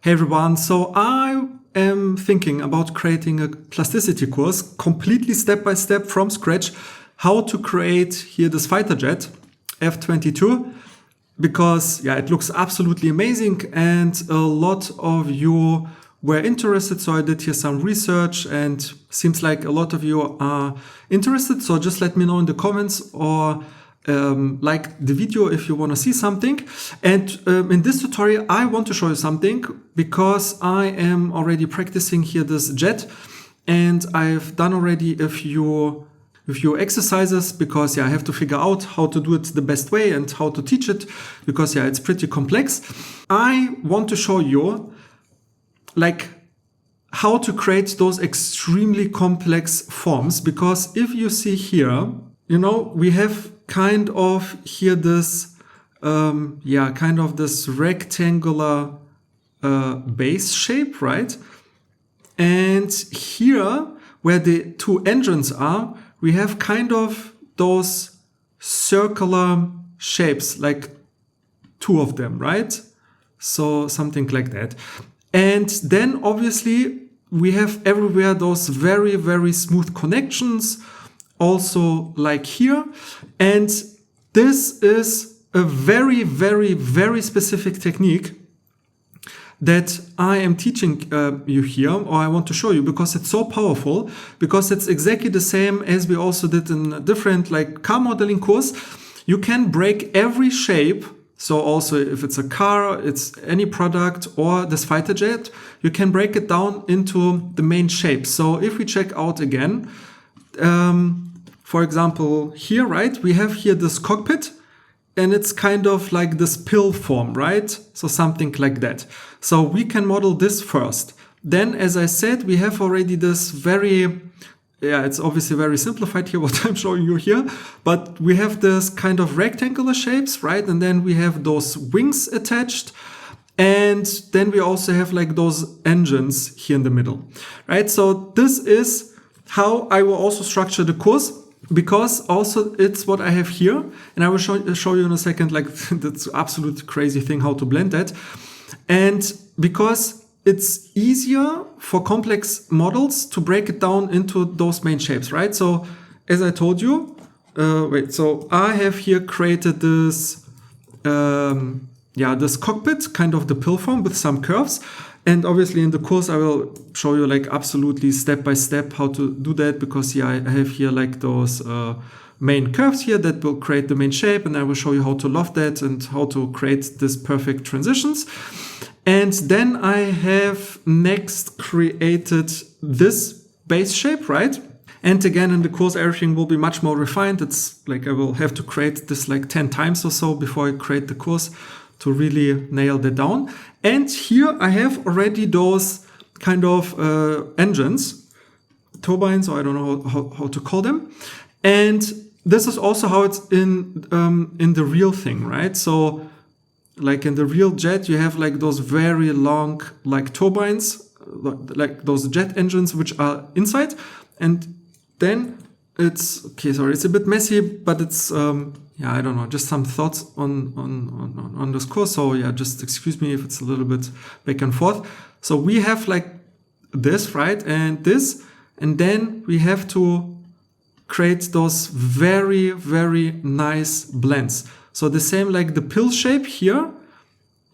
Hey everyone, so I am thinking about creating a plasticity course completely step by step from scratch, how to create here this fighter jet F-22, because it looks absolutely amazing and a lot of you were interested, so I did here some research and seems like a lot of you are interested, so just let me know in the comments or like the video if you want to see something. And in this tutorial I want to show you something because I am already practicing here this jet and I've done already a few exercises because I have to figure out how to do it the best way and how to teach it because it's pretty complex. I want to show you like how to create those extremely complex forms, because if you see here, we have kind of here this kind of this rectangular base shape, right? And here where the two engines are, we have kind of those circular shapes, like two of them, right? So something like that. And then obviously we have everywhere those very, very smooth connections, also like here. And this is a very, very, very specific technique that I am teaching you here, or I want to show you, because it's so powerful, because it's exactly the same as we also did in a different like car modeling course. You can break every shape. So also if it's a car, it's any product or this fighter jet, you can break it down into the main shapes. So if we check out again, for example, here, right, we have here this cockpit and it's kind of like this pill form, right? So something like that. So we can model this first. Then, as I said, we have already this very, it's obviously very simplified here what I'm showing you here, but we have this kind of rectangular shapes, right? And then we have those wings attached. And then we also have like those engines here in the middle, right? So this is how I will also structure the course, because also it's what I have here. And I will show you in a second, like that's absolute crazy thing, how to blend that. And because it's easier for complex models to break it down into those main shapes, right? So as I told you, so I have here created this, this cockpit, kind of the pill form with some curves. And obviously in the course I will show you like absolutely step by step how to do that, because I have here like those main curves here that will create the main shape, and I will show you how to loft that and how to create this perfect transitions. And then I have next created this base shape, right? And again, in the course, everything will be much more refined. It's like I will have to create this like 10 times or so before I create the course to really nail that down. And here I have already those kind of engines, turbines, or I don't know how to call them. And this is also how it's in the real thing, right? So like in the real jet, you have like those very long like turbines, like those jet engines, which are inside. And then it's, okay, sorry, it's a bit messy, but it's, I don't know, just some thoughts on this course. So just excuse me if it's a little bit back and forth. So we have like this, right? And this, and then we have to create those very, very nice blends. So the same like the pill shape here,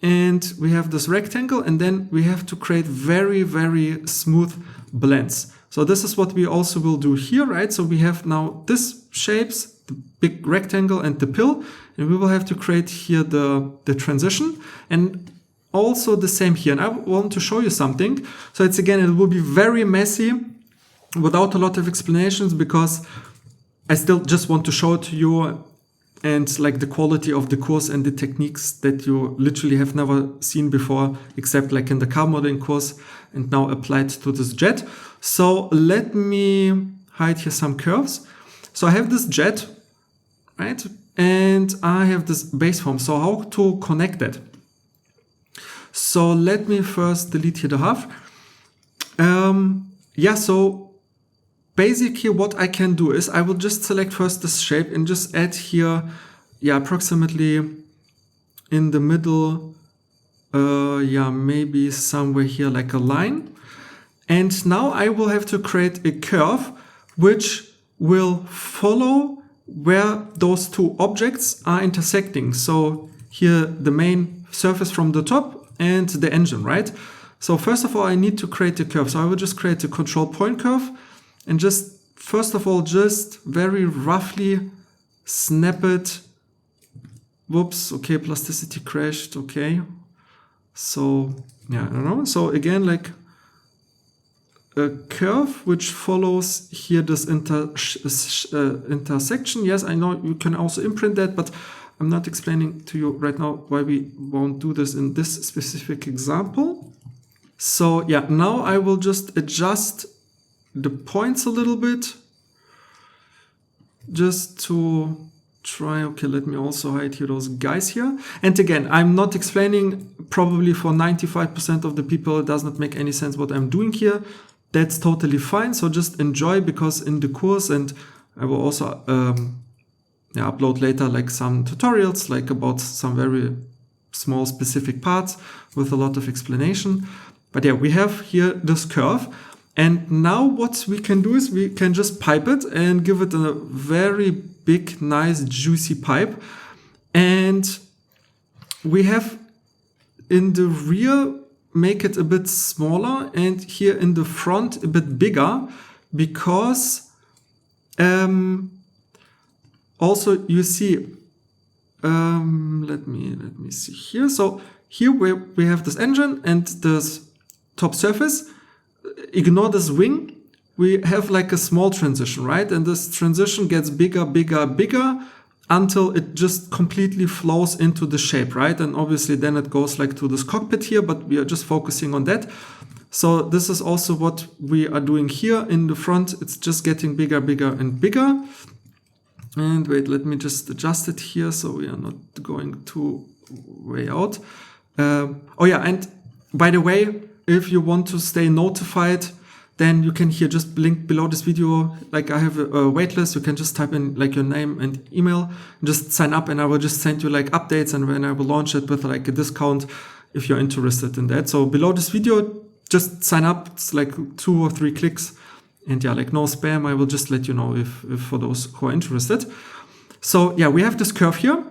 and we have this rectangle, and then we have to create very, very smooth blends. So this is what we also will do here, right? So we have now this shapes, the big rectangle and the pill, and we will have to create here the transition, and also the same here. And I want to show you something. So it's again, it will be very messy without a lot of explanations, because I still just want to show it to you, and like the quality of the course and the techniques that you literally have never seen before, except like in the car modeling course, and now applied to this jet. So let me hide here some curves. So I have this jet, right? And I have this base form. So how to connect that? So let me first delete here the half. So basically what I can do is I will just select first this shape and just add here, approximately in the middle, yeah, maybe somewhere here like a line. And now I will have to create a curve which will follow where those two objects are intersecting. So here the main surface from the top and the engine, right? So first of all, I need to create a curve. So I will just create a control point curve and just, first of all, just very roughly snap it. Whoops, okay, plasticity crashed, okay. So, yeah, I don't know. So again, like a curve which follows here this intersection. Yes, I know you can also imprint that, but I'm not explaining to you right now why we won't do this in this specific example. So yeah, now I will just adjust the points a little bit just to try. Okay, let me also hide here those guys here. And again, I'm not explaining, probably for 95% of the people it does not make any sense what I'm doing here. That's totally fine. So just enjoy, because in the course, and I will also upload later like some tutorials like about some very small specific parts with a lot of explanation. But yeah, we have here this curve. And now what we can do is we can just pipe it and give it a very big, nice, juicy pipe. And we have in the rear, make it a bit smaller, and here in the front a bit bigger, because also you see, let me see here. So here we have this engine and this top surface. Ignore this wing. We have like a small transition, right? And this transition gets bigger, bigger, bigger until it just completely flows into the shape, right? And obviously then it goes like to this cockpit here, but we are just focusing on that. So this is also what we are doing here in the front. It's just getting bigger, bigger, and bigger. And wait, let me just adjust it here so we are not going too way out. Oh yeah, and by the way, if you want to stay notified, then you can here just link below this video. Like I have a waitlist. You can just type in like your name and email, and just sign up, and I will just send you like updates, and when I will launch it with like a discount if you're interested in that. So below this video, just sign up. It's like 2 or 3 clicks, and yeah, like no spam. I will just let you know if for those who are interested. So yeah, we have this curve here.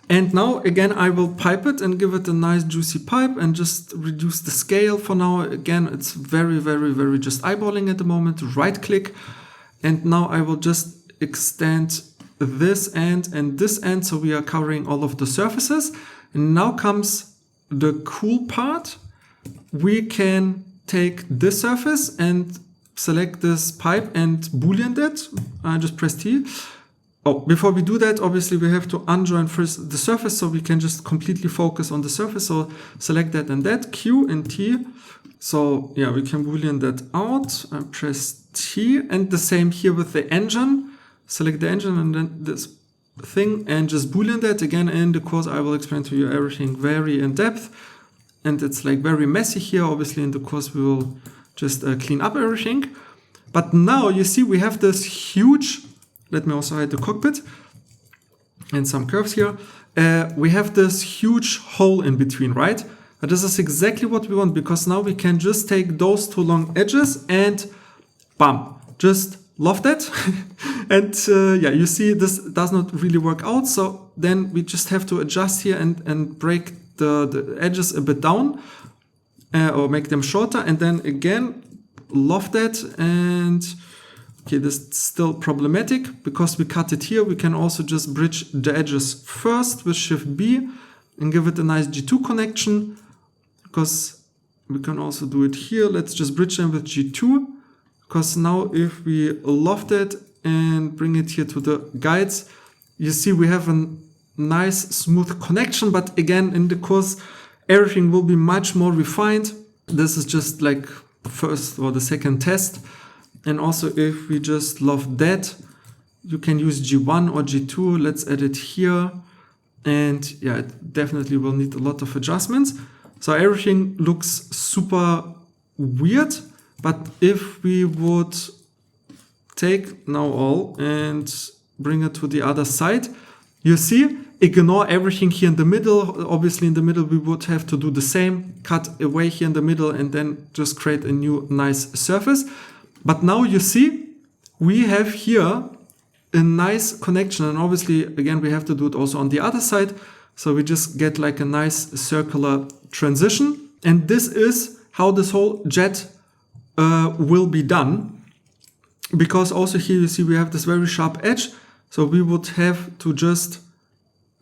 And now again, I will pipe it and give it a nice juicy pipe and just reduce the scale for now. Again, it's very, very, very just eyeballing at the moment. Right click. And now I will just extend this end and this end. So we are covering all of the surfaces. And now comes the cool part. We can take this surface and select this pipe and Boolean that. I just press T. Oh, before we do that, obviously we have to unjoin first the surface, so we can just completely focus on the surface. So select that and that, Q and T. So yeah, we can Boolean that out. I press T, and the same here with the engine. Select the engine and then this thing and just Boolean that. Again, in the course I will explain to you everything very in depth, and it's like very messy here. Obviously in the course we will just clean up everything. But now you see we have this huge, let me also hide the cockpit and some curves here. We have this huge hole in between, right? But this is exactly what we want, because now we can just take those 2 long edges and bam, just loft it. And yeah, you see this does not really work out. So then we just have to adjust here and break the edges a bit down or make them shorter. And then again, loft that. And okay, this is still problematic because we cut it here. We can also just bridge the edges first with Shift B and give it a nice G2 connection, because we can also do it here. Let's just bridge them with G2, because now if we loft it and bring it here to the guides, you see we have a nice smooth connection. But again, in the course, everything will be much more refined. This is just like the first or the second test. And also if we just loft that, you can use G1 or G2. Let's add it here. And yeah, it definitely will need a lot of adjustments. So everything looks super weird. But if we would take now all and bring it to the other side, you see Ignore everything here in the middle. Obviously in the middle we would have to do the same, cut away here in the middle and then just create a new nice surface. But now you see we have here a nice connection, and obviously again we have to do it also on the other side. So we just get like a nice circular transition, and this is how this whole jet will be done. Because also here you see we have this very sharp edge, so we would have to just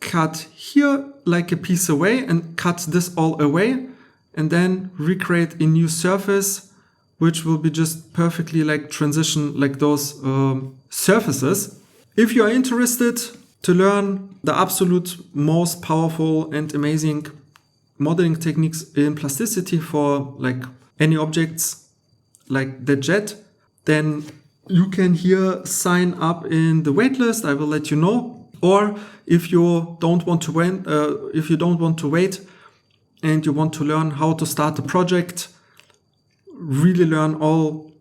cut here like a piece away and cut this all away, and then recreate a new surface which will be just perfectly like transition like those surfaces. If you are interested to learn the absolute most powerful and amazing modeling techniques in Plasticity for like any objects like the jet, then you can here sign up in the waitlist. I will let you know. Or if you don't want to wait, and you want to learn how to start a project, really learn all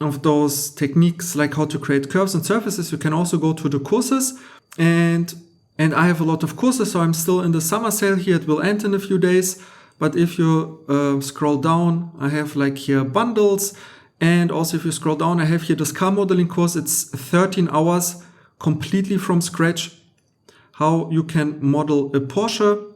of those techniques like how to create curves and surfaces, you can also go to the courses. And I have a lot of courses, so I'm still in the summer sale here. It will end in a few days. But if you scroll down, I have like here bundles. And also if you scroll down, I have here this car modeling course. It's 13 hours completely from scratch, how you can model a Porsche.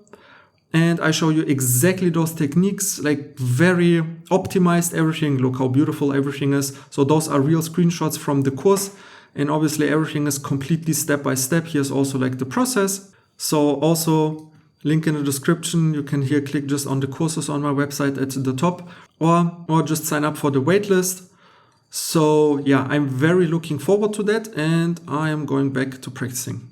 And I show you exactly those techniques, like very optimized everything. Look how beautiful everything is. So those are real screenshots from the course. And obviously everything is completely step by step. Here's also like the process. So also link in the description. You can here click just on the courses on my website at the top, or just sign up for the waitlist. So yeah, I'm very looking forward to that, and I am going back to practicing.